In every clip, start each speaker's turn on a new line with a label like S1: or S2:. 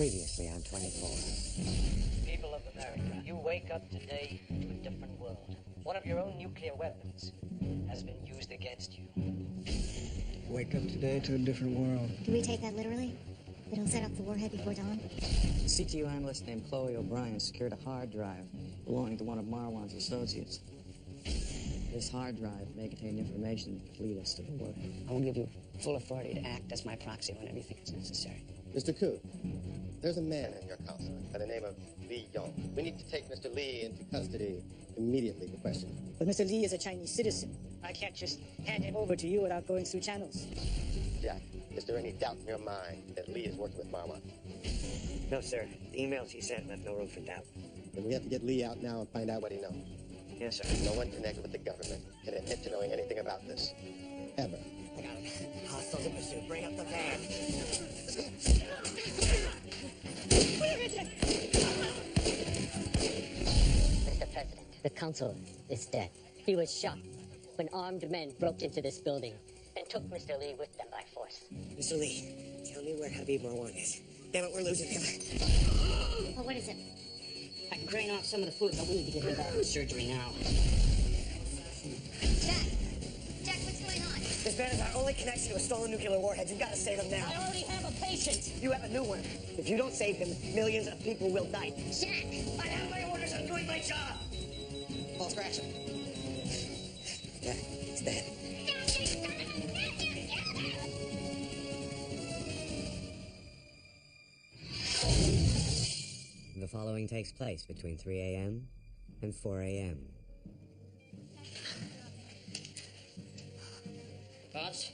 S1: Previously on 24.
S2: People of America, you wake up today to a different world. One of your own nuclear weapons has been used against you.
S3: Wake up today to a different world.
S4: Do we take that literally? We don't set up the warhead before dawn?
S5: CTU analyst named Chloe O'Brien secured a hard drive belonging to one of Marwan's associates. This hard drive may contain information that could lead us to the warhead.
S1: I will give you full authority to act as my proxy whenever you think it's necessary.
S6: Mr. Koo, there's a man in your council by the name of Lee Yong. We need to take Mr. Lee into custody immediately for questioning.
S7: But Mr. Lee is a Chinese citizen. I can't just hand him over to you without going through channels.
S6: Jack, is there any doubt in your mind that Lee is working with Marwan?
S1: No, sir. The emails he sent left no room for doubt.
S6: Then we have to get Lee out now and find out what he knows.
S1: Yes, sir.
S6: No one connected with the government can admit to knowing anything about this. Ever.
S1: I got him. Hostiles in pursuit. Bring up the van.
S8: Mr. President, the consul is dead. He was shot when armed men broke into this building and took Mr. Lee with them by force.
S1: Mr. Lee, tell me where Habib Marwan is. Damn it, we're losing him.
S4: Oh, what is it?
S8: I can drain off some of the fluid, but we need to get him back to surgery now.
S4: Jack! Jack, what's going on?
S1: This van is our only connection to a stolen nuclear warhead. You've got to save him now.
S8: I already have a patient.
S1: You have a new one. If you don't save him, millions of people will die.
S4: Jack!
S1: I have my orders. I'm doing my job. Paul, scratch him. Yeah, he's dead. The following takes place between 3 a.m. and 4 a.m.
S8: Boss?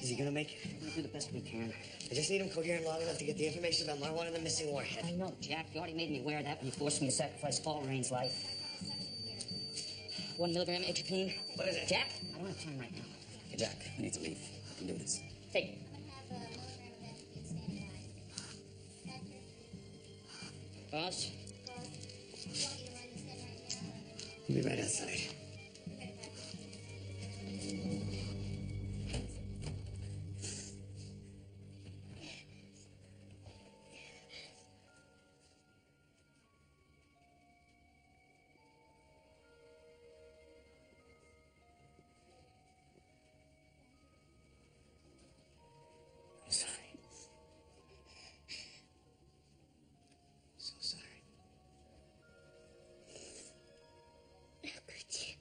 S1: Is he gonna make it?
S8: We'll do the best we can.
S1: I just need him coherent long enough to get the information about Marwan and the missing warhead.
S8: I know, Jack. You already made me aware of that when you forced me to sacrifice all Rain's life. 1 milligram atropine.
S1: What is it?
S8: Jack? I don't have time right now.
S1: Hey, Jack, we need to leave. We can do this.
S8: Take it. Boss?
S1: We'll be right outside. I'm sorry. So sorry.
S4: How could you?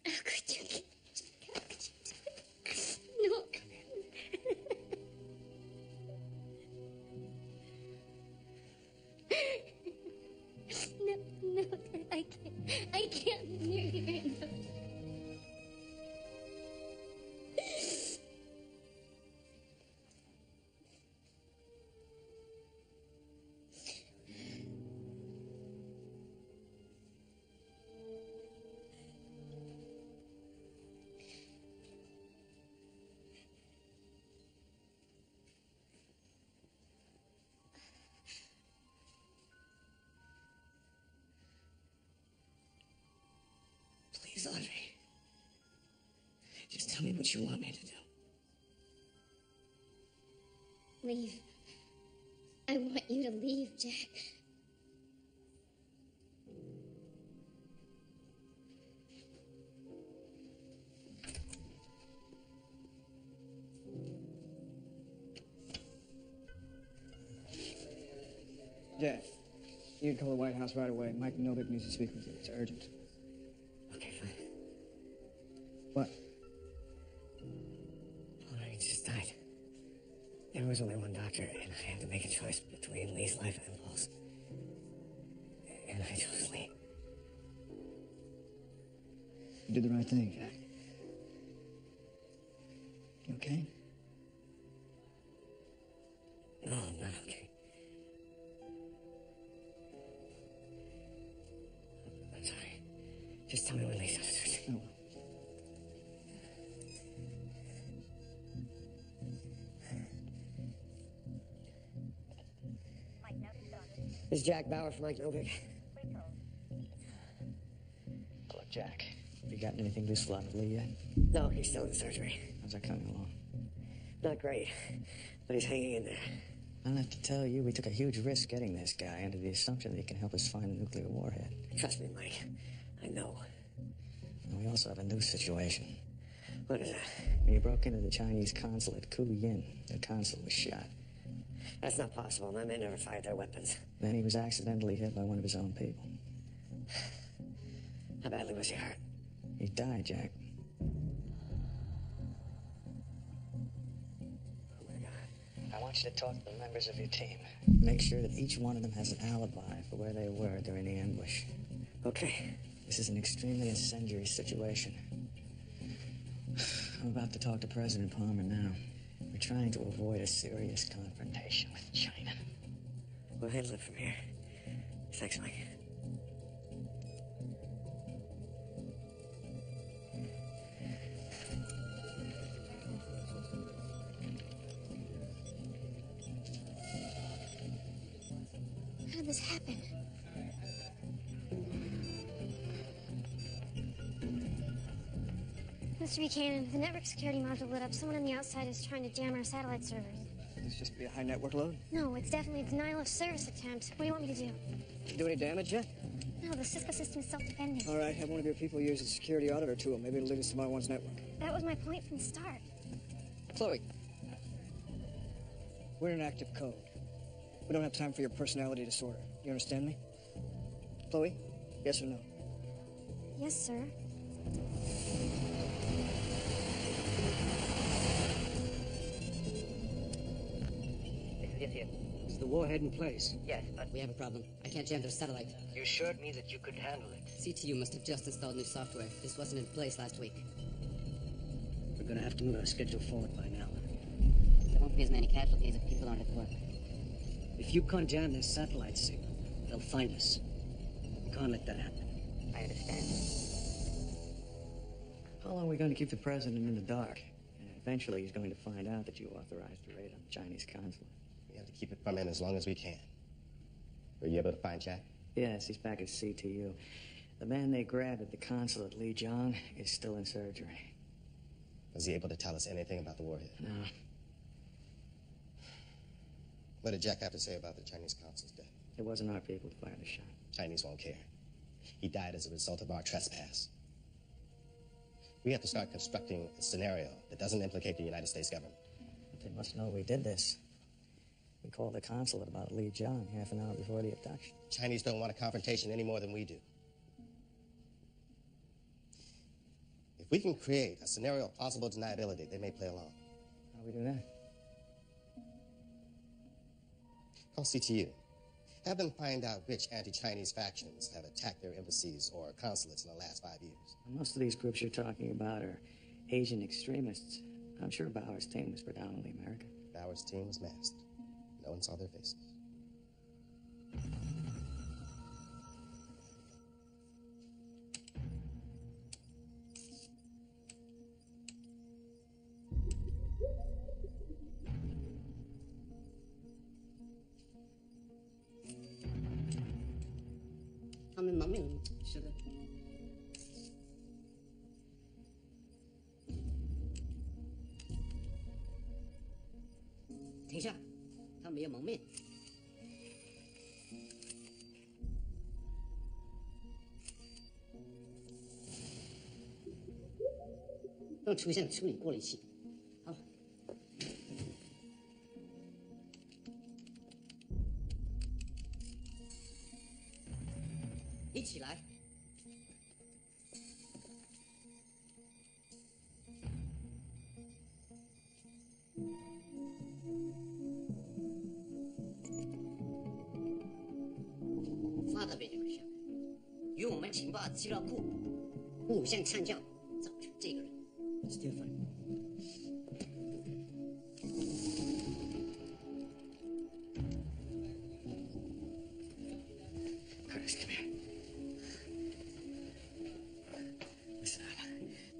S4: How could you? How could you do it? No. No, I can't hear you right now.
S1: Please, Audrey. Just tell me what you want me to do.
S4: Leave. I want you to leave, Jack.
S3: Jack, you can call the White House right away. Mike Novik needs to speak with you. It's urgent.
S1: Okay, fine.
S3: What?
S1: Well, he just died. There was only one doctor, and I had to make a choice between Lee's life and Paul's. And I chose Lee.
S3: You did the right thing, Jack. You okay?
S1: No, I'm not okay. I'm sorry. Just tell me when Lee's out of surgery.
S3: No.
S1: This is Jack Bauer from Mike Novik.
S5: Look, Jack, have you gotten anything useful out of Lee yet?
S1: No, he's still in surgery.
S5: How's that coming along?
S1: Not great, but he's hanging in there.
S5: I don't have to tell you, we took a huge risk getting this guy under the assumption that he can help us find a nuclear warhead.
S1: Trust me, Mike. I know.
S5: And we also have a new situation.
S1: What is that?
S5: When you broke into the Chinese consulate, Yin, the consul was shot.
S1: That's not possible. My men never fired their weapons.
S5: Then he was accidentally hit by one of his own people.
S1: How badly was he hurt?
S5: He died, Jack.
S1: Oh, my God.
S5: I want you to talk to the members of your team. Make sure that each one of them has an alibi for where they were during the ambush.
S1: Okay.
S5: This is an extremely incendiary situation. I'm about to talk to President Palmer now. We're trying to avoid a serious confrontation with China.
S1: We'll handle it from here. Thanks, Mike.
S4: How did this happen? Mr. Buchanan, the network security module lit up. Someone on the outside is trying to jam our satellite servers.
S3: Could this just be a high network load?
S4: No, it's definitely a denial of service attempt. What do you want me to do?
S3: Do any damage yet?
S4: No, the Cisco system is self-defending.
S3: All right, have one of your people use a security auditor tool. Maybe it'll lead us to my one's network.
S4: That was my point from the start.
S3: Chloe. We're in active code. We don't have time for your personality disorder. You understand me? Chloe, yes or no?
S4: Yes, sir.
S2: Yes.
S7: Is the warhead in place?
S2: Yes, but
S8: We have a problem. I can't jam their satellite.
S2: you assured me that you could handle it.
S8: CTU must have just installed new software. This wasn't in place last week.
S7: We're gonna have to move our schedule forward by now.
S8: There won't be as many casualties if people aren't at work.
S7: If you can't jam their satellite signal, they'll find us. We can't let that happen.
S2: I understand.
S5: How long are we going to keep the president in the dark? Eventually, he's going to find out that you authorized the raid on the Chinese consulate.
S6: We have to keep it from him as long as we can. Were you able to find Jack?
S5: Yes, he's back at CTU. The man they grabbed at the consulate, Li Jiang, is still in surgery.
S6: Was he able to tell us anything about the warhead?
S5: No.
S6: What did Jack have to say about the Chinese consul's death?
S5: It wasn't our people who fired the shot.
S6: Chinese won't care. He died as a result of our trespass. We have to start constructing a scenario that doesn't implicate the United States government.
S5: But they must know we did this. We called the consulate about Li Jiang half an hour before the abduction.
S6: Chinese don't want a confrontation any more than we do. If we can create a scenario of possible deniability, they may play along.
S5: How do we do that?
S6: Call CTU. Have them find out which anti-Chinese factions have attacked their embassies or consulates in the last 5 years.
S5: Most of these groups you're talking about are Asian extremists. I'm sure Bauer's team was predominantly American.
S6: Bauer's team was masked. No one saw their faces.
S8: 出现处理过滤器。好，一起来。发到别这个上，与我们情报资料库互相参照，找出这个人。Stefan.
S1: Curtis, come here. Listen up.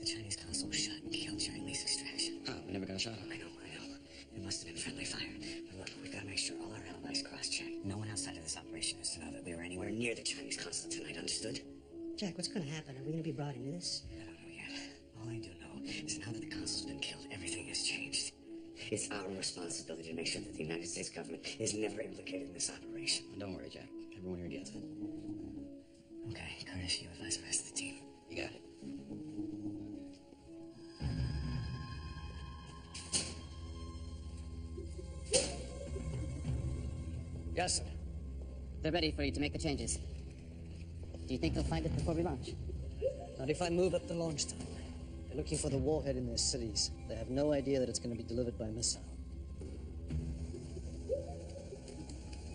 S1: The Chinese consul was shot and killed during Lee's extraction.
S5: Oh, we never got a shot on him.
S1: I know. It must have been friendly fire. But look, we've got to make sure all our alibis cross-checked. No one outside of this operation is to know that we were anywhere near the Chinese consulate tonight, understood?
S7: Jack, what's gonna happen? Are we gonna be brought into this?
S1: I don't know yet. All I do know is now that the consul's been killed, everything has changed. It's our responsibility to make sure that the United States government is never implicated in this operation.
S5: Don't worry, Jack. Everyone here gets it.
S1: Okay, Curtis, you advise the rest of the team.
S5: You got it.
S1: Yes, sir.
S8: They're ready for you to make the changes. Do you think they'll find it before we launch?
S7: Not if I move up the launch time. They're looking for the warhead in their cities. They have no idea that it's going to be delivered by missile.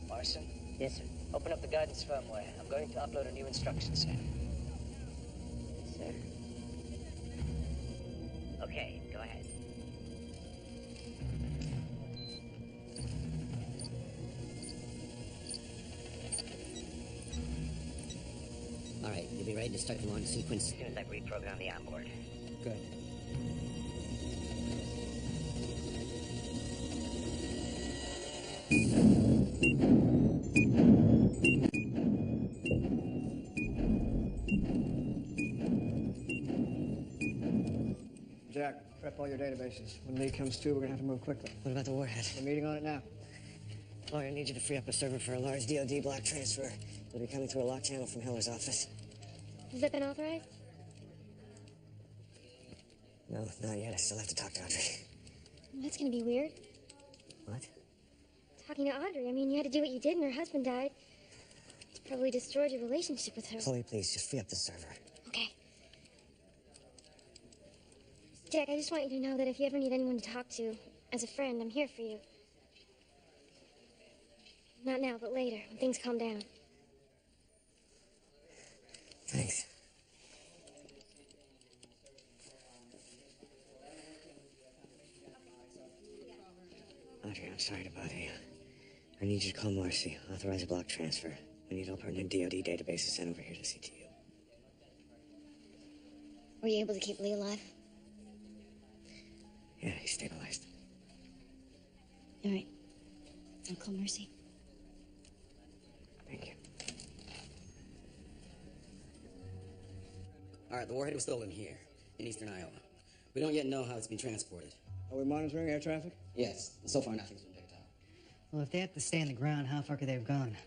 S2: Marson,
S8: Yes, sir.
S2: open up the guidance firmware. I'm going to upload a new instruction set.
S8: Sir.
S2: Okay, go ahead.
S8: All right, you'll be ready to start the launch sequence.
S2: As soon as I reprogram the onboard.
S7: Good.
S3: Jack, prep all your databases. When Lee comes to, we're gonna have to move quickly.
S1: What about the warhead?
S3: We're meeting on it now.
S1: Lawyer, I need you to free up a server for a large DoD block transfer. It'll be coming through a locked channel from Hiller's office.
S4: Has that been authorized?
S1: No, not yet. I still have to talk to Audrey.
S4: Well, that's gonna be weird.
S1: What?
S4: Talking to Audrey, I mean, you had to do what you did and her husband died. It's probably destroyed your relationship with her.
S1: Chloe, please, just free up the server.
S4: Okay. Jack, I just want you to know that if you ever need anyone to talk to, as a friend, I'm here for you. Not now, but later, when things calm down.
S1: Thanks. Audrey, I'm sorry to bother you. I need you to call Marcy. Authorize a block transfer. We need all pertinent DoD databases sent over here to CTU.
S4: Were you able to keep Lee alive?
S1: Yeah, he's stabilized.
S4: All right. I'll call Mercy.
S1: Thank you.
S5: All right, the warhead was stolen here, in eastern Iowa. We don't yet know how it's been transported.
S3: Are we monitoring air traffic?
S5: Yes, so far nothing's been picked up.
S7: Well, if they have to stay on the ground, how far could they have gone?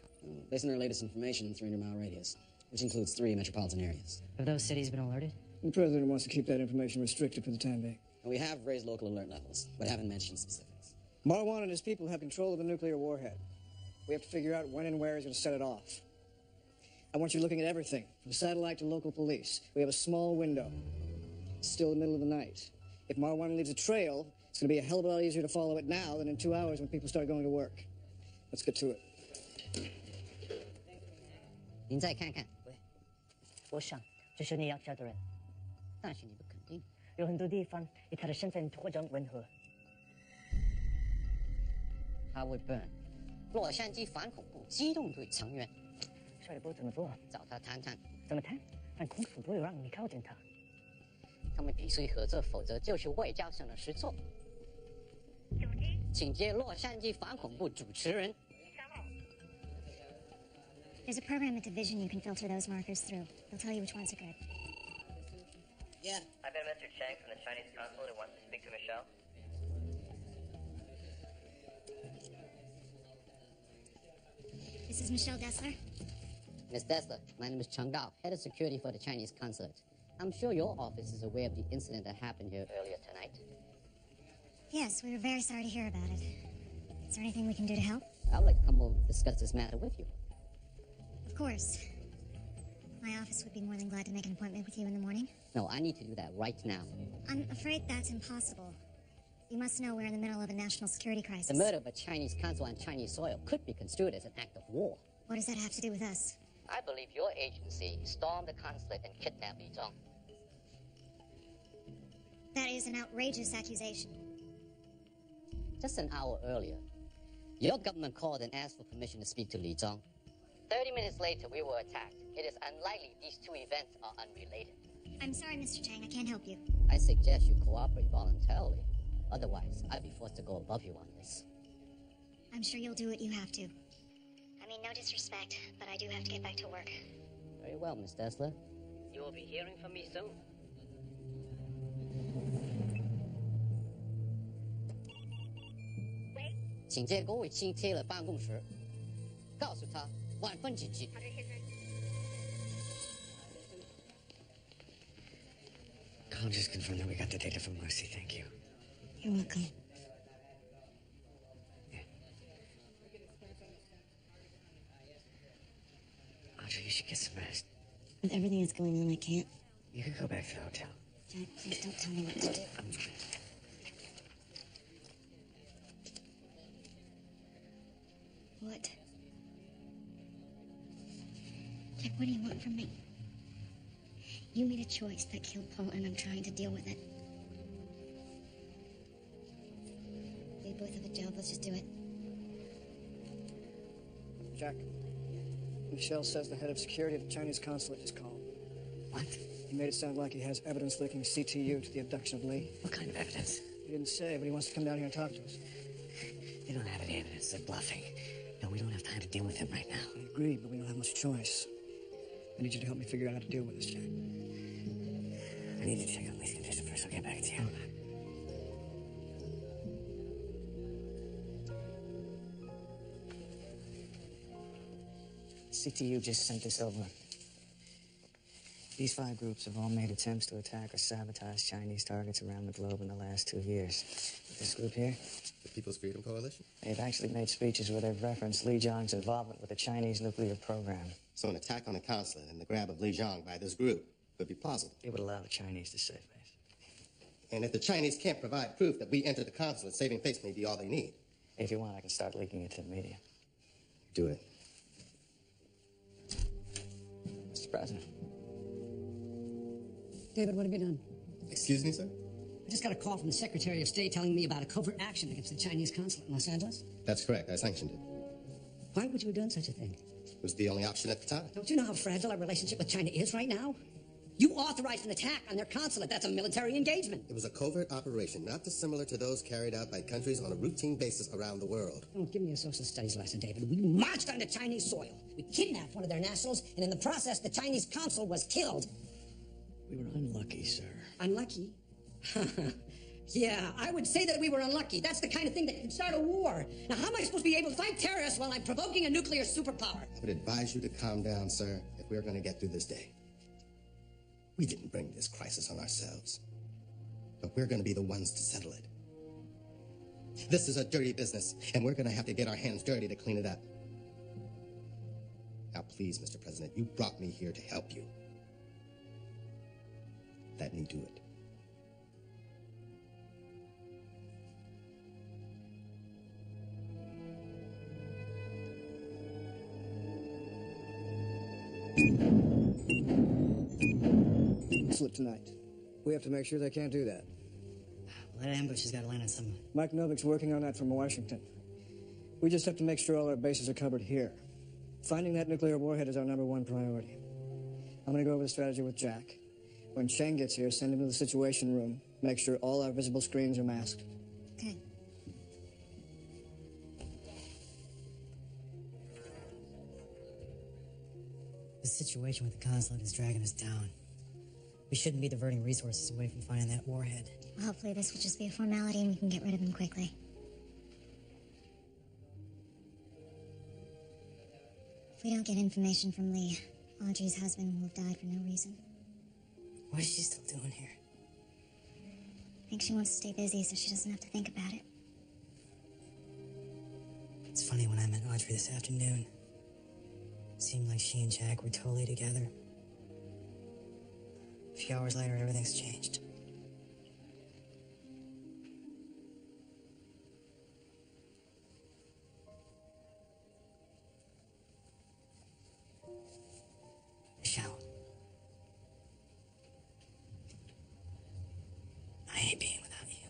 S5: Based on our latest information, 300-mile radius, which includes 3 metropolitan areas.
S7: Have those cities been alerted?
S3: The president wants to keep that information restricted for the time being.
S5: And we have raised local alert levels, but haven't mentioned specifics.
S3: Marwan and his people have control of the nuclear warhead. We have to figure out when and where he's going to set it off. I want you looking at everything, from satellite to local police. We have a small window. It's still the middle of the night. If Marwan leaves a trail, it's going to be a hell of a lot easier to follow it now than in 2 hours when people start going to work. Let's get to it.
S8: 您再看看。我想这是你要找的人，但是你不肯定，有很多地方与他的身份特征吻合。Howard Byrne，洛杉矶反恐怖机动队成员。说的不怎么做，找他谈谈。怎么谈？反恐怖不会让你靠近他。他们必须合作，否则就是外交上的失措。请接洛杉矶反恐怖主持人。
S4: There's a program at Division you can filter those markers through. They'll tell you which ones are good.
S5: Yeah.
S2: I've been Mr. Chang from the Chinese consulate who wants to speak to Michelle.
S4: This is Michelle Dessler.
S8: Miss Dessler, my name is Cheng Dao, head of security for the Chinese consulate. I'm sure your office is aware of the incident that happened here earlier tonight.
S4: Yes, we were very sorry to hear about it. Is there anything we can do to help?
S8: I'd like to come over and discuss this matter with you.
S4: Of course. My office would be more than glad to make an appointment with you in the morning.
S8: No, I need to do that right now.
S4: I'm afraid that's impossible. You must know we're in the middle of a national security crisis.
S8: The murder of a Chinese consul on Chinese soil could be construed as an act of war.
S4: What does that have to do with us?
S8: I believe your agency stormed the consulate and kidnapped Li Zhong.
S4: That is an outrageous accusation.
S8: Just an hour earlier, your government called and asked for permission to speak to Li Zhong. 30 minutes later, we were attacked. It is unlikely these two events are unrelated.
S4: I'm sorry, Mr. Chang. I can't help you.
S8: I suggest you cooperate voluntarily. Otherwise, I'd be forced to go above you on this.
S4: I'm sure you'll do what you have to. I mean, no disrespect, but I do have to get back to work.
S8: Very well, Miss Dessler. You will be hearing from me soon. 请这各位请贴了办公室，告诉他万分紧急。
S1: I'll just confirm that we got the data from Lucy. Thank you.
S4: You're welcome.
S1: Audrey, you should get some rest.
S4: With everything that's going on, I can't.
S1: You can go back to the hotel.
S4: Jack, please don't tell me what to do.
S1: I'm fine.
S4: What? Jack, what do you want from me? You made a choice that killed Paul, and I'm trying to deal with it. We both have a job. Let's just do it.
S3: Jack, Michelle says the head of security at the Chinese consulate just called.
S1: What?
S3: He made it sound like he has evidence linking CTU to the abduction of Lee.
S1: What kind of evidence?
S3: He didn't say, but he wants to come down here and talk to us.
S1: They don't have any evidence. They're bluffing. No, we don't have time to deal with him right now.
S3: I agree, but we don't have much choice. I need you to help me figure out how to deal with this, Jack.
S1: I need to check on Lee's condition first. I'll get back to you.
S5: CTU just sent this over. These 5 groups have all made attempts to attack or sabotage Chinese targets around the globe in the last 2 years. This group here,
S6: The People's Freedom Coalition?
S5: they've actually made speeches where they've referenced Li Zhang's involvement with the Chinese nuclear program.
S6: So an attack on the consulate and the grab of Li Zhang by this group could be plausible.
S5: It would allow the Chinese to save face.
S6: And if the Chinese can't provide proof that we entered the consulate, saving face may be all they need.
S5: If you want, I can start leaking it to the media.
S6: Do it.
S5: Mr. President.
S9: David, what have you done?
S6: Excuse me, sir?
S9: I just got a call from the Secretary of State telling me about a covert action against the Chinese consulate in Los Angeles.
S6: That's correct. I sanctioned it.
S9: Why would you have done such a thing?
S6: It was the only option at the time.
S9: Don't you know how fragile our relationship with China is right now? You authorized an attack on their consulate. That's a military engagement.
S6: It was a covert operation, not dissimilar to those carried out by countries on a routine basis around the world.
S9: Don't give me a social studies lesson, David. We marched onto Chinese soil. We kidnapped one of their nationals, and in the process, the Chinese consul was killed.
S5: We were unlucky, sir.
S9: Unlucky? Yeah, I would say that we were unlucky. That's the kind of thing that could start a war. Now, how am I supposed to be able to fight terrorists while I'm provoking a nuclear superpower?
S6: I would advise you to calm down, sir, if we're going to get through this day. We didn't bring this crisis on ourselves, but we're going to be the ones to settle it. This is a dirty business, and we're going to have to get our hands dirty to clean it up. Now, please, Mr. President, you brought me here to help you. Let me do it.
S3: Slip tonight. We have to make sure they can't do that.
S9: Well, that ambush has got to land on someone.
S3: Mike Novik's working on that from Washington. We just have to make sure all our bases are covered here. Finding that nuclear warhead is our #1 priority. I'm going to go over the strategy with Jack. When Cheng gets here, send him to the Situation Room. Make sure all our visible screens are masked.
S4: Okay.
S9: The situation with the consulate is dragging us down. We shouldn't be diverting resources away from finding that warhead.
S4: Well, hopefully this will just be a formality and we can get rid of him quickly. If we don't get information from Lee, Audrey's husband will have died for no reason.
S9: What is she still doing here?
S4: I think she wants to stay busy so she doesn't have to think about it.
S9: It's funny, when I met Audrey this afternoon, it seemed like she and Jack were totally together. A few hours later, everything's changed. Michelle. I hate being without you.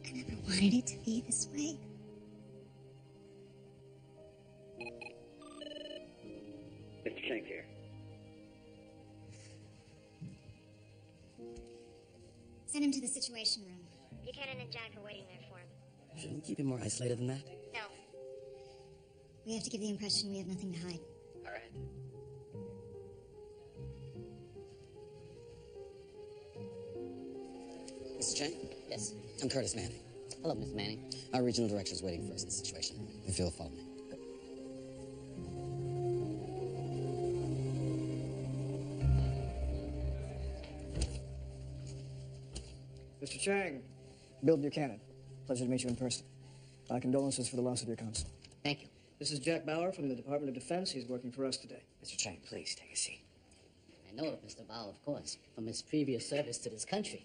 S4: I never wanted it to be this way.
S1: Mr. Cheng's here.
S4: Send him to the Situation Room. Buchanan and Jack are waiting there for him.
S9: Shouldn't we keep him more isolated than that?
S4: No. We have to give the impression we have nothing to hide.
S9: All right. Mr. Cheng?
S8: Yes.
S5: I'm Curtis Manning.
S8: Hello, Mr. Manning.
S5: Our regional director is waiting for us in the situation. If you'll follow me.
S3: Mr. Chang, Bill Buchanan. Pleasure to meet you in person. My condolences for the loss of your consul.
S8: Thank you.
S3: This is Jack Bauer from the Department of Defense. He's working for us today.
S1: Mr. Chang, please take a seat.
S8: I know of Mr. Bao, of course, from his previous service to this country.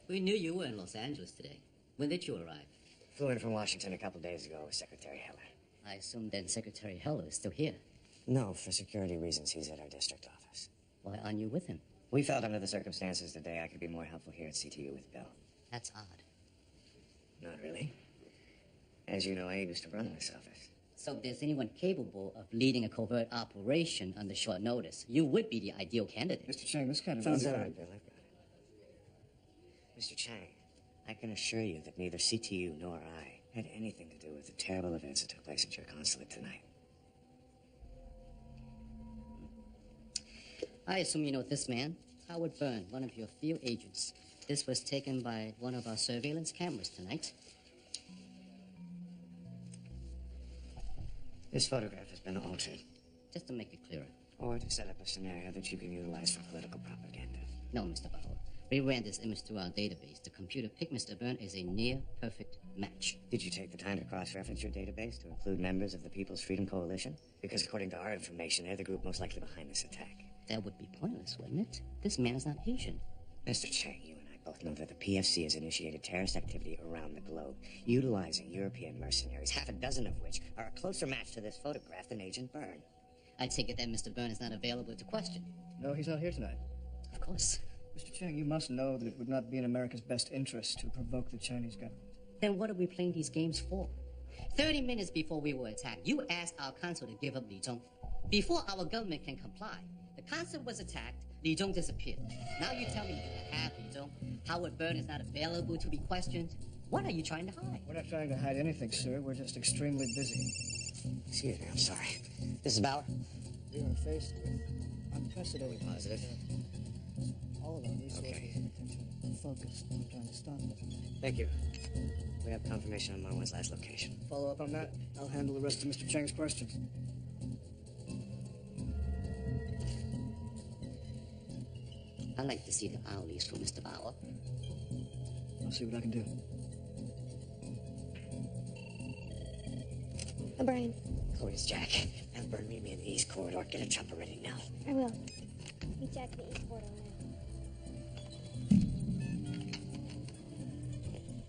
S8: We knew you were in Los Angeles today. When did you arrive?
S1: Flew in from Washington a couple days ago with Secretary Heller.
S8: I assume then Secretary Heller is still here.
S1: No, for security reasons, he's at our district office.
S8: Why aren't you with him?
S1: We felt under the circumstances today I could be more helpful here at CTU with Bill.
S8: That's odd.
S1: Not really. As you know, I used to run this office.
S8: So if there's anyone capable of leading a covert operation under short notice, you would be the ideal candidate.
S3: Mr. Chang, this kind of...
S1: Sounds all right, Bill. I've got it. Mr. Chang, I can assure you that neither CTU nor I had anything to do with the terrible events that took place at your consulate tonight.
S8: I assume you know this man, Howard Byrne, one of your field agents. This was taken by one of our surveillance cameras tonight.
S1: This photograph has been altered.
S8: Just to make it clearer.
S1: Or to set up a scenario that you can utilize for political propaganda.
S8: No, Mr. Bauer. We ran this image through our database. The computer picked Mr. Byrne as a near-perfect match.
S1: Did you take the time to cross-reference your database to include members of the People's Freedom Coalition? Because according to our information, they're the group most likely behind this attack.
S8: That would be pointless, wouldn't it? This man is not Asian.
S1: Mr. Chang, you and I both know that the PFC has initiated terrorist activity around the globe, utilizing European mercenaries, half a dozen of which are a closer match to this photograph than Agent Byrne.
S8: I take it that Mr. Byrne is not available to question.
S3: No, he's not here tonight.
S8: Of course.
S3: Mr. Chang, you must know that it would not be in America's best interest to provoke the Chinese government.
S8: Then what are we playing these games for? 30 minutes before we were attacked, you asked our consul to give up Li Zhong. Before our government can comply, the consul was attacked, Li Zhong disappeared. Now you tell me you have Li Zhong. Howard Byrne is not available to be questioned. What are you trying to hide?
S3: We're not trying to hide anything, sir. We're just extremely busy.
S1: Excuse me, I'm sorry. This is Bauer?
S3: We are faced with unprecedented...
S1: Positive.
S3: All of our resources and attention are focused on trying to stop it.
S1: Thank you. We have confirmation on Marwan's last location.
S3: Follow up on that. I'll handle the rest of Mr. Chang's questions.
S8: I'd like to see the file list for Mr. Bauer.
S3: I'll see what I can do.
S4: O'Brien.
S1: Chloe, it's Jack. Have Byrne meet me in the East Corridor. Get a chopper ready now.
S4: I will. Meet Jack at the East Portal now.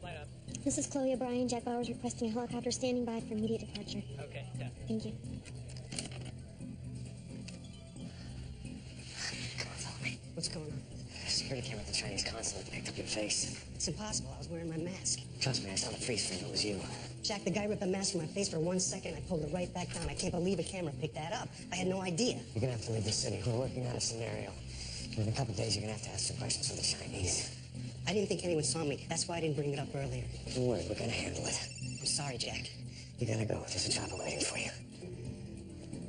S2: Light up.
S4: This is Chloe O'Brien. Jack Bauer's requesting a helicopter standing by for immediate departure.
S2: Okay, done.
S4: Thank you.
S1: Come on, follow me.
S3: What's going on?
S1: Security camera at the Chinese consulate picked up your face.
S9: It's impossible. I was wearing my mask.
S1: Trust me, I saw the freeze frame. It was you.
S9: Jack, the guy ripped the mask from my face for 1 second. I pulled it right back down. I can't believe a camera picked that up. I had no idea.
S1: You're gonna have to leave the city. We're working on a scenario. In a couple days, you're gonna have to ask some questions from the Chinese.
S9: I didn't think anyone saw me. That's why I didn't bring it up earlier.
S1: Don't worry, we're gonna handle it.
S9: I'm sorry, Jack.
S1: You gotta go. There's a chopper waiting for you.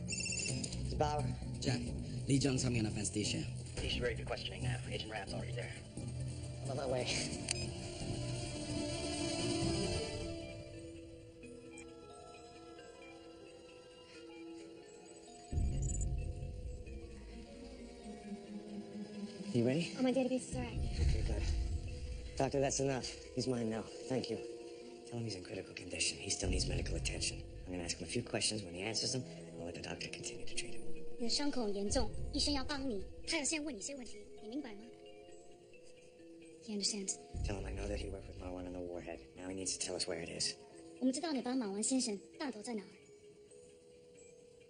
S1: It's Bauer.
S5: Jack, Li Zhong's having an offense station.
S2: He's ready for questioning now. Agent Rabb's already there.
S1: On my way. You ready?
S4: All my databases are active.
S1: Okay, good. Doctor, that's enough. He's mine now. Thank you. Tell him he's in critical condition. He still needs medical attention. I'm gonna ask him a few questions. When he answers them, I'll let the doctor continue to treat him.
S4: 你的伤口很严重，医生要帮你，他要先问你一些问题，你明白吗？ He understands.
S1: Tell him I know that he worked with Marwan on the warhead. Now he needs to tell us where it is.
S4: 我们知道你帮马王先生，大头在哪儿？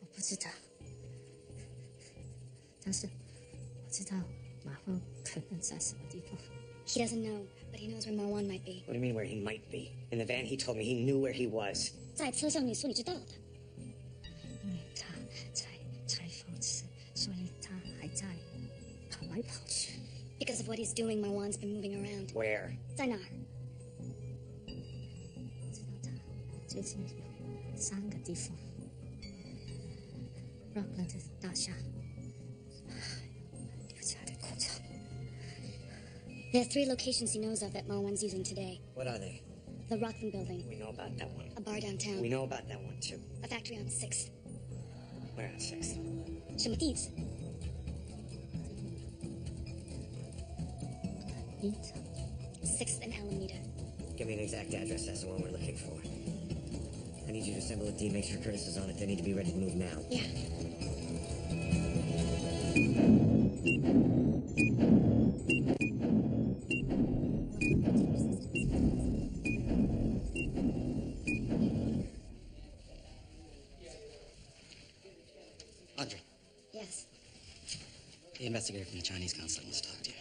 S10: 我不知道，但是我知道马放可能在什么地方。
S4: He doesn't know, but he knows where Marwan might be.
S1: What do you mean where he might be? In the van, he told me he knew where he was.
S4: 在车上你说你知道的。
S10: 因为他才放肆，所以他还在跑来跑去。
S4: Because of what he's doing, Marwan's been moving around.
S1: Where?
S4: 在哪儿？
S10: 我知道他最近3个地方 ，Rockland 大厦，还有留下的口罩。
S4: There's 3 locations he knows of that Marwan's using today.
S1: What are they?
S4: The Rockland Building,
S1: We know about that one.
S4: a bar downtown,
S1: We know about that one, too.
S4: a factory on 6th.
S1: Where on 6th?
S4: 什么地址? 6th and Alameda.
S1: Give me an exact address. That's the one we're looking for. I need you to assemble a team. Make sure Curtis is on it. They need to be ready to move now.
S4: Yeah.
S8: Audrey,
S4: Yes.
S8: the investigator from the Chinese consulate wants to talk to you.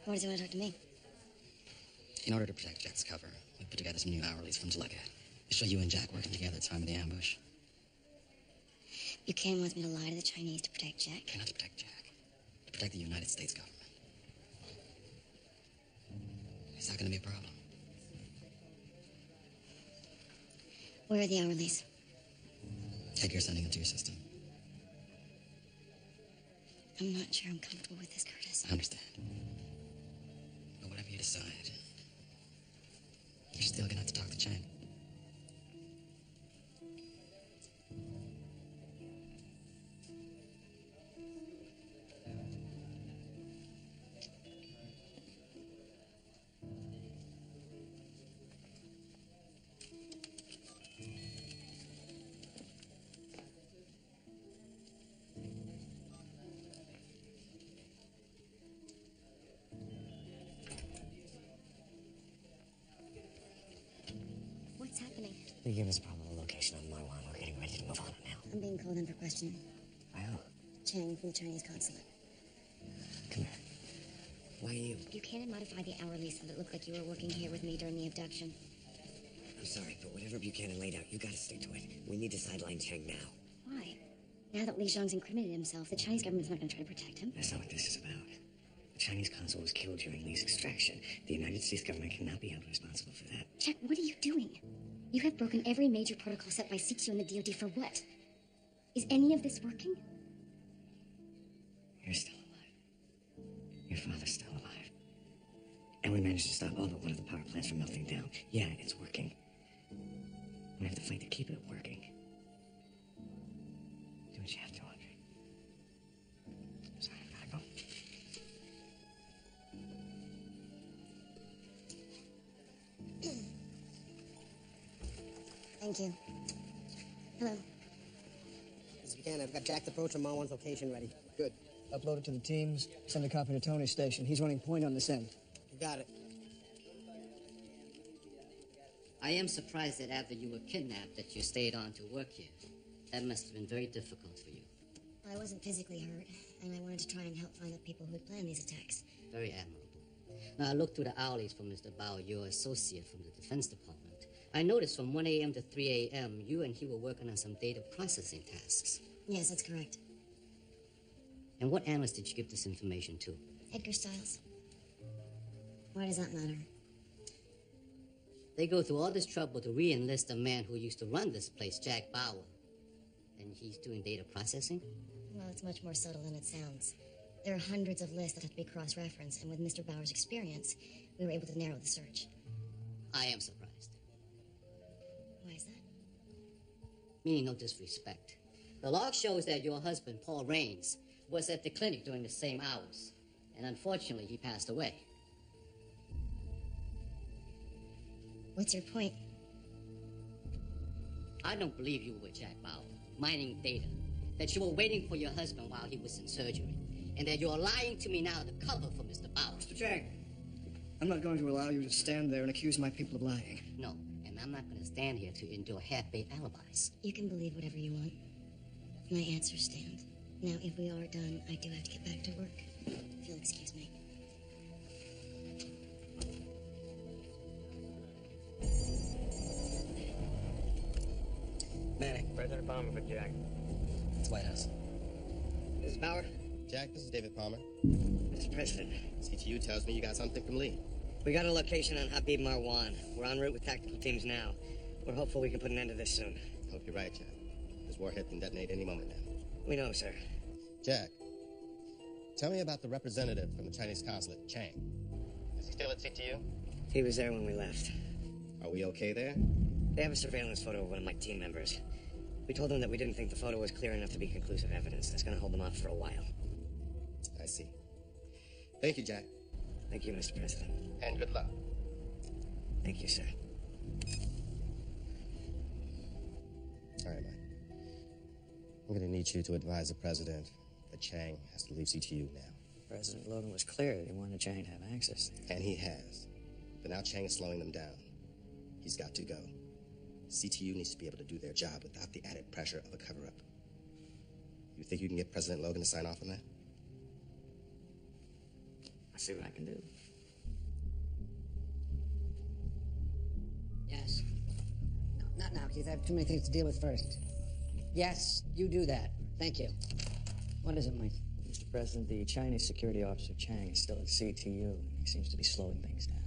S4: What does he want to talk to me?
S8: In order to protect Jack's cover, we put together some new hourlies for him to look at. To show you and Jack working together at the time of the ambush.
S4: Buchanan wants me to lie to the Chinese to protect Jack.
S8: Okay, not to protect Jack. To protect the United States government. Is that going to be a problem?
S4: Where are the hourlies?
S8: Take your sending them to your system.
S4: I'm not sure I'm comfortable with this, Curtis.
S8: I understand. But whatever you decide, you're still gonna have to talk to Chang.
S4: What's happening?
S1: They gave us a probable location on Marwan. We're getting ready to move on now.
S4: I'm being called in for questioning.
S1: By who?
S4: Chang from the Chinese consulate.
S1: Come here. Why you?
S4: Buchanan modified the hourlies so that it looked like you were working here with me during the abduction.
S1: I'm sorry, but whatever Buchanan laid out, you gotta stick to it. We need to sideline Chang now.
S4: Why? Now that Li Zhang's incriminated himself, the Chinese government's not going to try to protect him.
S1: That's not what this is about. The Chinese consul was killed during Li's extraction. The United States government cannot be held responsible for that.
S4: Jack, what are you doing? You have broken every major protocol set by CQ and the DoD for what? Is any of this working?
S1: You're still alive. Your father's still alive. And we managed to stop all but one of the power plants from melting down. Yeah, it's working. We have to fight to keep it working. Do what you have to, Audrey. Sorry, I gotta go.
S4: Thank you. Hello.
S3: Mr. Buchanan, I've got Jack's approach from Marwan's location ready.
S7: Good.
S3: Upload it to the teams. Send a copy to Tony's station. He's running point on this end.
S7: You got it.
S8: I am surprised that after you were kidnapped that you stayed on to work here. That must have been very difficult for you.
S4: I wasn't physically hurt, and I wanted to try and help find the people who'd planned these attacks.
S8: Very admirable. Now, I looked through the hourlies for Mr. Bao, your associate from the Defense Department. I noticed from 1 a.m. to 3 a.m., you and he were working on some data processing tasks.
S4: Yes, that's correct.
S8: And what analyst did you give this information to?
S4: Edgar Stiles. Why does that matter?
S8: They go through all this trouble to re-enlist a man who used to run this place, Jack Bauer. And he's doing data processing?
S4: Well, it's much more subtle than it sounds. There are hundreds of lists that have to be cross-referenced, and with Mr. Bauer's experience, we were able to narrow the search.
S8: I am surprised.
S4: Why is that?
S8: Meaning no disrespect. The log shows that your husband, Paul Raines, was at the clinic during the same hours. And unfortunately, he passed away.
S4: What's your point?
S8: I don't believe you were with Jack Bauer, mining data. That you were waiting for your husband while he was in surgery. And that you're lying to me now to cover for Mr. Bauer.
S3: Mr. Chang, I'm not going to allow you to stand there and accuse my people of lying.
S8: No, and I'm not going to stand here to endure half-baked alibis.
S4: You can believe whatever you want. My answers stand. Now, if we are done, I do have to get back to work. If you'll excuse me.
S1: Manning.
S2: President Palmer for Jack.
S8: It's White House.
S1: Mrs. Bauer?
S6: Jack, this is David Palmer.
S1: Mr. President.
S6: CTU tells me you got something from Lee.
S1: We got a location on Habib Marwan. We're en route with tactical teams now. We're hopeful we can put an end to this soon.
S6: Hope you're right, Jack. This warhead can detonate any moment now.
S1: We know, sir.
S6: Jack, tell me about the representative from the Chinese consulate, Chang. Is he still at CTU?
S1: He was there when we left.
S6: Are we okay there?
S1: They have a surveillance photo of one of my team members. We told them that we didn't think the photo was clear enough to be conclusive evidence. That's gonna hold them off for a while.
S6: I see. Thank you, Jack.
S1: Thank you, Mr. President.
S6: And good luck.
S1: Thank you, sir.
S6: All right, man. I'm gonna need you to advise the president that Chang has to leave CTU now.
S5: President Logan was clear that he wanted Chang to have access.
S6: And he has. But now Chang is slowing them down. He's got to go. CTU needs to be able to do their job without the added pressure of a cover-up. You think you can get President Logan to sign off on that?
S1: I'll see what I can do.
S9: Yes. No, not now, Keith. I have too many things to deal with first. Yes, you do that. Thank you. What is it, Mike?
S5: Mr. President, the Chinese security officer Chang is still at CTU. He seems to be slowing things down.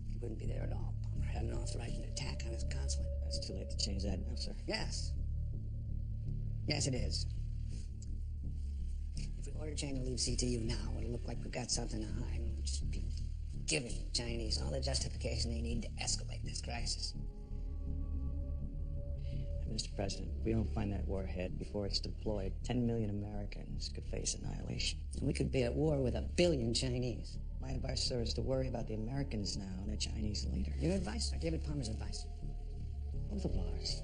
S9: He wouldn't be there at all. Palmer hadn't authorized an attack on his consulate.
S5: It's too late to change that now, sir.
S9: Yes. Yes, it is. If we order Chang to leave CTU now, it'll look like we've got something to hide. We'll just be giving the Chinese all the justification they need to escalate this crisis.
S5: Mr. President, if we don't find that warhead before it's deployed, 10 million Americans could face annihilation.
S9: And we could be at war with 1 billion Chinese.
S5: My advice, sir, is to worry about the Americans now, the Chinese leader.
S9: Your advice or David Palmer's advice?
S5: Both of ours.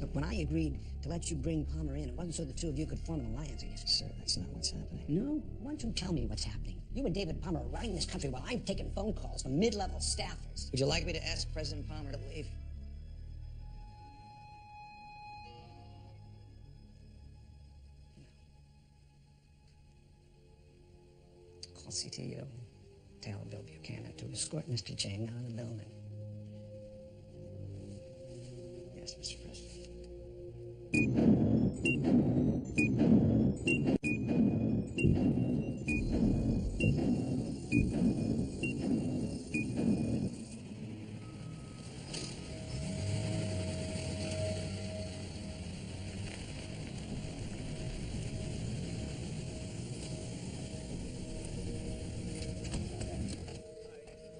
S9: Look, when I agreed to let you bring Palmer in, it wasn't so the two of you could form an alliance against
S5: Sir, that's not what's happening.
S9: No? Why don't you tell me what's happening? You and David Palmer are running this country while I'm taking phone calls from mid-level staffers.
S5: Would you like me to ask President Palmer to leave?
S9: Call CTU. Tell Bill Buchanan to escort Mr. Chang out of the building.
S5: Yes, Mr. President.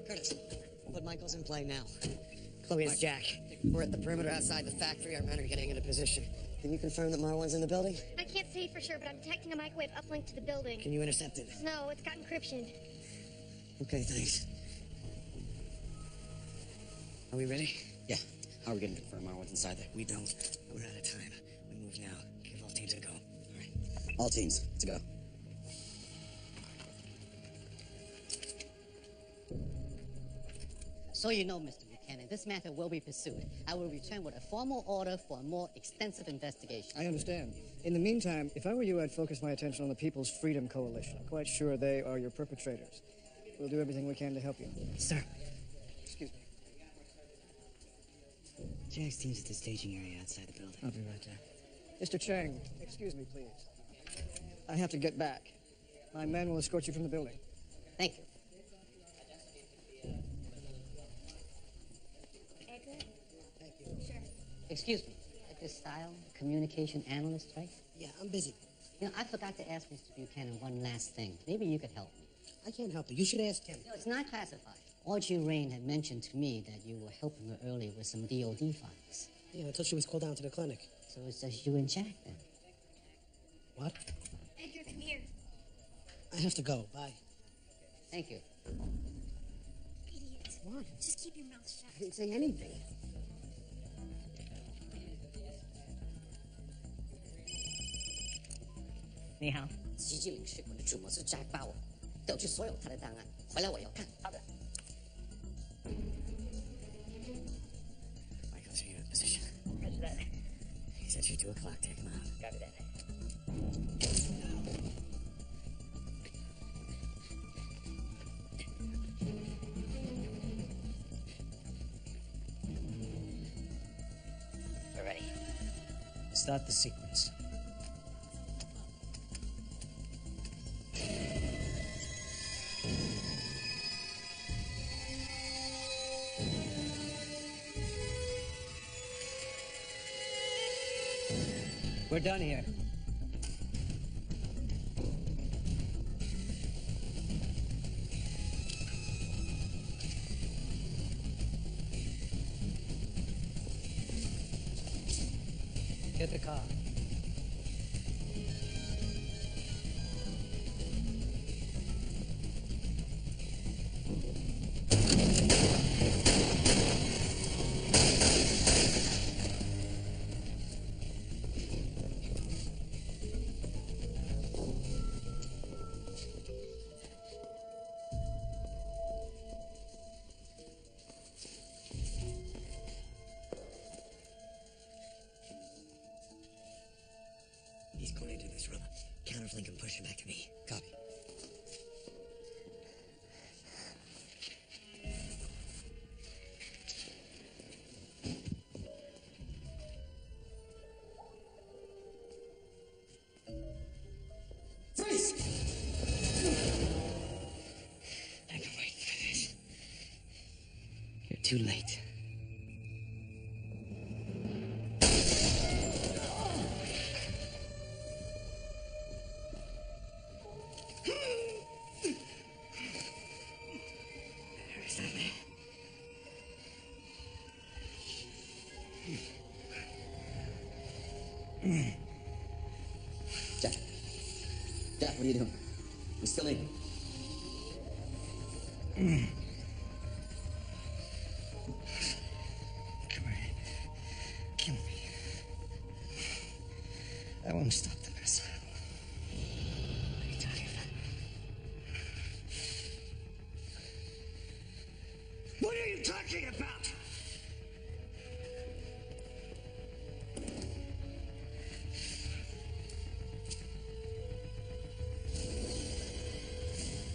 S1: Curtis, put Michaels in play now. Chloe, it's Jack. We're at the perimeter outside the factory. Our men are getting into position. Can you confirm that Marwan's in the building?
S11: I can't say for sure, but I'm detecting a microwave uplink to the building.
S1: Can you intercept it?
S11: No, it's got encryption.
S1: Okay, thanks. Are we ready?
S7: Yeah. How are we going to confirm Marwan's inside there?
S1: We don't. We're out of time. We move now. Give all teams a go. All right.
S7: All teams, let's go.
S8: So you know, Mr. Buchanan, this matter will be pursued. I will return with a formal order for a more extensive investigation.
S3: I understand. In the meantime, if I were you, I'd focus my attention on the People's Freedom Coalition. I'm quite sure they are your perpetrators. We'll do everything we can to help you.
S1: Sir.
S3: Excuse me.
S1: Jack's team's at the staging area outside the building.
S3: I'll be right there. Mr. Chang, excuse me, please. I have to get back. My men will escort you from the building.
S8: Thank you. Excuse me, this style, communication analyst, right?
S9: Yeah, I'm busy.
S8: You know, I forgot to ask Mr. Buchanan one last thing. Maybe you could help me.
S9: I can't help you. You should ask him.
S8: No, it's not classified. Audrey Rain had mentioned to me that you were helping her earlier with some DOD files.
S9: Yeah, until she was called down to the clinic.
S8: So it's just you and Jack then?
S9: What?
S11: Edgar, come here.
S9: I have to go. Bye.
S8: Thank you.
S11: Idiot.
S9: What?
S11: Just keep your mouth shut.
S9: I didn't say anything.
S8: 你好，袭击领事馆的主谋是 Jack Bauer，调取所有他的档案，回来我要看。好的。
S1: Michael's here in position.
S8: Roger that.
S1: He said you 2 o'clock. Take him out.
S8: Copy that. We're ready.
S7: Start the sequence. We're done here. Get the car.
S1: He's going into this room. Counterflank and push him back to me.
S7: Copy.
S1: Freeze! I've been waiting for this. You're too late. There's that man.
S5: Jack. Jack, what are you doing? You still in?
S1: Come on. Kill me. I won't stop the missile. What are you talking about? What are you talking about?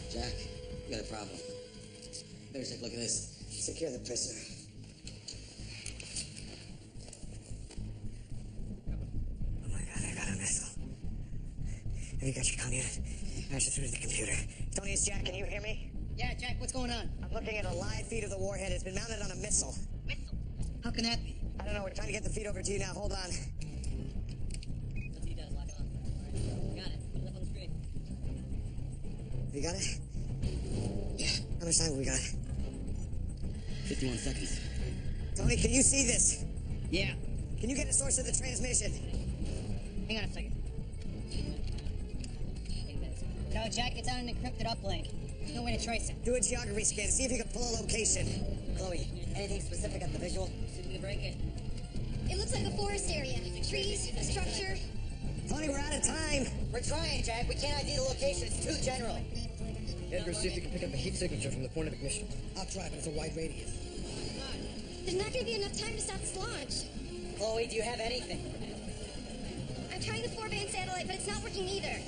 S5: Jack, we got a problem. Better take a look at this.
S1: Secure the prisoner. Oh my god, I got a missile. Have you got your communist? Pass it through to the computer. Tony, it's Jack. Can you hear me?
S8: Yeah, Jack, what's going on?
S1: I'm looking at a live feed of the warhead. It's been mounted on a missile.
S8: Missile? How can that be?
S1: I don't know. We're trying to get the feed over to you now. Hold on.
S8: Let's see, Dad, lock it on. All right, got it. Put it up on the screen.
S1: You got it? Yeah. How much time have we got?
S5: 51 seconds.
S1: Tony, can you see this?
S8: Yeah.
S1: Can you get a source of the transmission?
S8: Hang on a second. No, Jack, it's on an encrypted uplink. There's no way to trace it.
S1: Do a geography scan. See if you can pull a location.
S8: Chloe, anything specific at the visual? See if we can break it.
S11: It looks like a forest area. Trees, structure.
S1: Tony, we're out of time.
S8: We're trying, Jack. We can't ID the location. It's too general.
S3: Edgar, see if you can pick up a heat signature from the point of ignition.
S7: I'll try, but it's a wide radius.
S11: There's not going to be enough time to stop this launch.
S8: Chloe, do you have anything?
S11: I'm trying the 4-band satellite, but it's not working either.